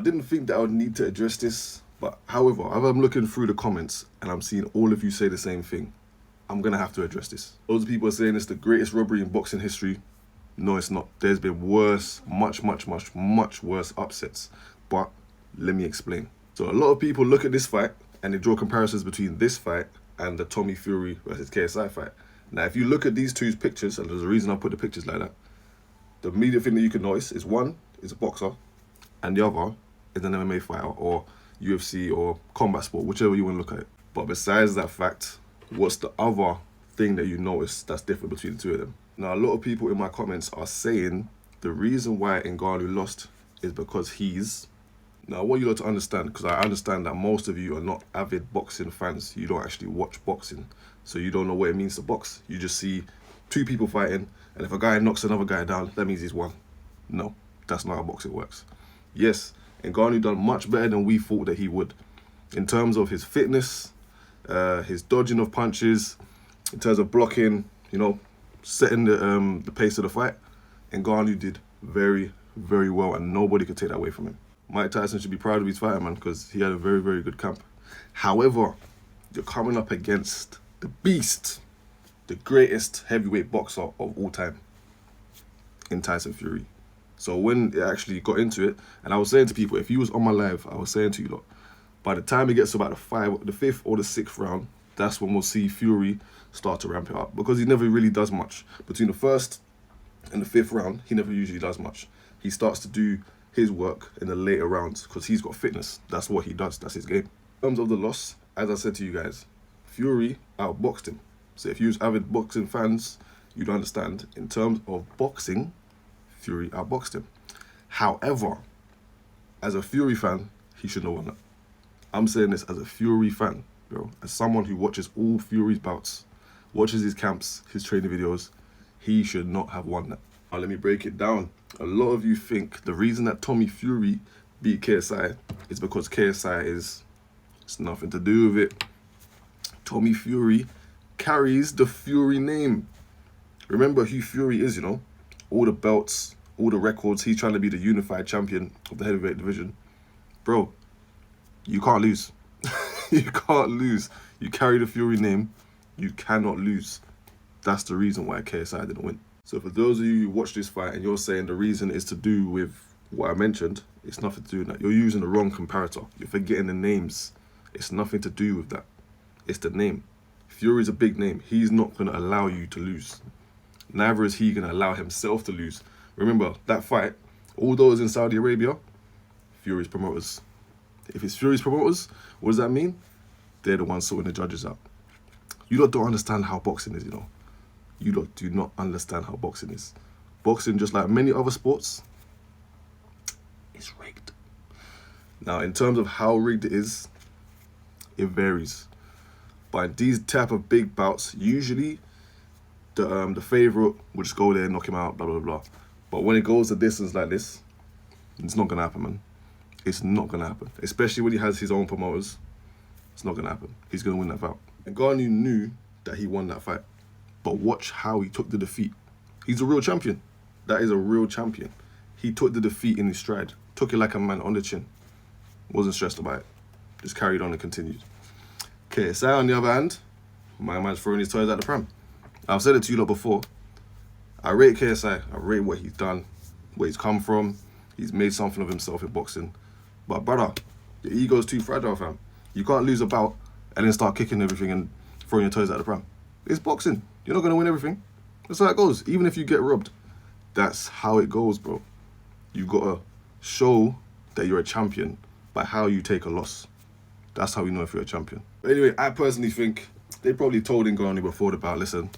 I didn't think that I would need to address this, but however, as I'm looking through the comments and I'm seeing all of you say the same thing, I'm going to have to address this. Loads of people are saying it's the greatest robbery in boxing history. No, it's not. There's been worse, much worse upsets. But let me explain. So a lot of people look at this fight and they draw comparisons between this fight and the Tommy Fury versus KSI fight. Now, if you look at these two pictures, and there's a reason I put the pictures like that, the immediate thing that you can notice is one is a boxer and the other is an MMA fighter or UFC or combat sport, whichever you want to look at it. But besides that fact, what's the other thing that you notice that's different between the two of them? Now, a lot of people in my comments are saying the reason why Ngannou lost is because he's... Now, I want you lot to understand, because I understand that most of you are not avid boxing fans. You don't actually watch boxing, so you don't know what it means to box. You just see two people fighting, and if a guy knocks another guy down, that means he's won. No, that's not how boxing works. Yes, Ngannou done much better than we thought that he would. In terms of his fitness, his dodging of punches, in terms of blocking, you know, setting the pace of the fight, Ngannou did very well, and nobody could take that away from him. Mike Tyson should be proud of his fighter, man, because he had a very good camp. However, you're coming up against the beast, the greatest heavyweight boxer of all time, in Tyson Fury. So when it actually got into it, and I was saying to people, if he was on my live, I was saying to you lot, by the time it gets to about the fifth or the sixth round, that's when we'll see Fury start to ramp it up, because he never really does much. Between the first and the fifth round, he never usually does much. He starts to do his work in the later rounds because he's got fitness. That's what he does. That's his game. In terms of the loss, as I said to you guys, Fury outboxed him. So if you was avid boxing fans, you'd understand. In terms of boxing, Fury outboxed him. However, as a Fury fan, he shouldn't have won that. I'm saying this as a Fury fan, bro. As someone who watches all Fury's bouts, watches his camps, his training videos, he should not have won that. Now, let me break it down. A lot of you think the reason that Tommy Fury beat KSI is because KSI it's nothing to do with it. Tommy Fury carries the Fury name. Remember who Fury is, you know? All the belts, all the records. He's trying to be the unified champion of the heavyweight division. Bro, you can't lose. You can't lose. You carry the Fury name. You cannot lose. That's the reason why KSI didn't win. So for those of you who watch this fight and you're saying the reason is to do with what I mentioned, it's nothing to do with that. You're using the wrong comparator. You're forgetting the names. It's nothing to do with that. It's the name. Fury's a big name. He's not going to allow you to lose. Neither is he going to allow himself to lose. Remember, that fight, although it's in Saudi Arabia, Fury's promoters. If it's Fury's promoters, what does that mean? They're the ones sorting the judges out. You lot don't understand how boxing is, you know. You lot do not understand how boxing is. Boxing, just like many other sports, is rigged. Now, in terms of how rigged it is, it varies. But in these type of big bouts, usually the favourite will just go there, knock him out, blah, blah, blah. But when it goes the distance like this, it's not going to happen, man. It's not going to happen. Especially when he has his own promoters. It's not going to happen. He's going to win that fight. And Ngannou knew that he won that fight. But watch how he took the defeat. He's a real champion. That is a real champion. He took the defeat in his stride. Took it like a man on the chin. Wasn't stressed about it. Just carried on and continued. KSI, on the other hand, my man's throwing his toys at the pram. I've said it to you lot before. I rate KSI. I rate what he's done, where he's come from. He's made something of himself in boxing. But brother, your ego's too fragile, fam. You can't lose a bout and then start kicking everything and throwing your toys at the pram. It's boxing. You're not going to win everything. That's how it goes. Even if you get robbed, that's how it goes, bro. You got to show that you're a champion by how you take a loss. That's how we know if you're a champion. But anyway, I personally think they probably told Ngannou before the bout, listen,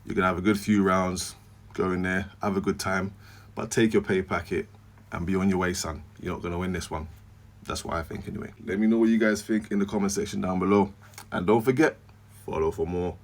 you're going to have a good few rounds, go in there, have a good time, but take your pay packet and be on your way, son. You're not going to win this one. That's what I think anyway. Let me know what you guys think in the comment section down below. And don't forget, follow for more.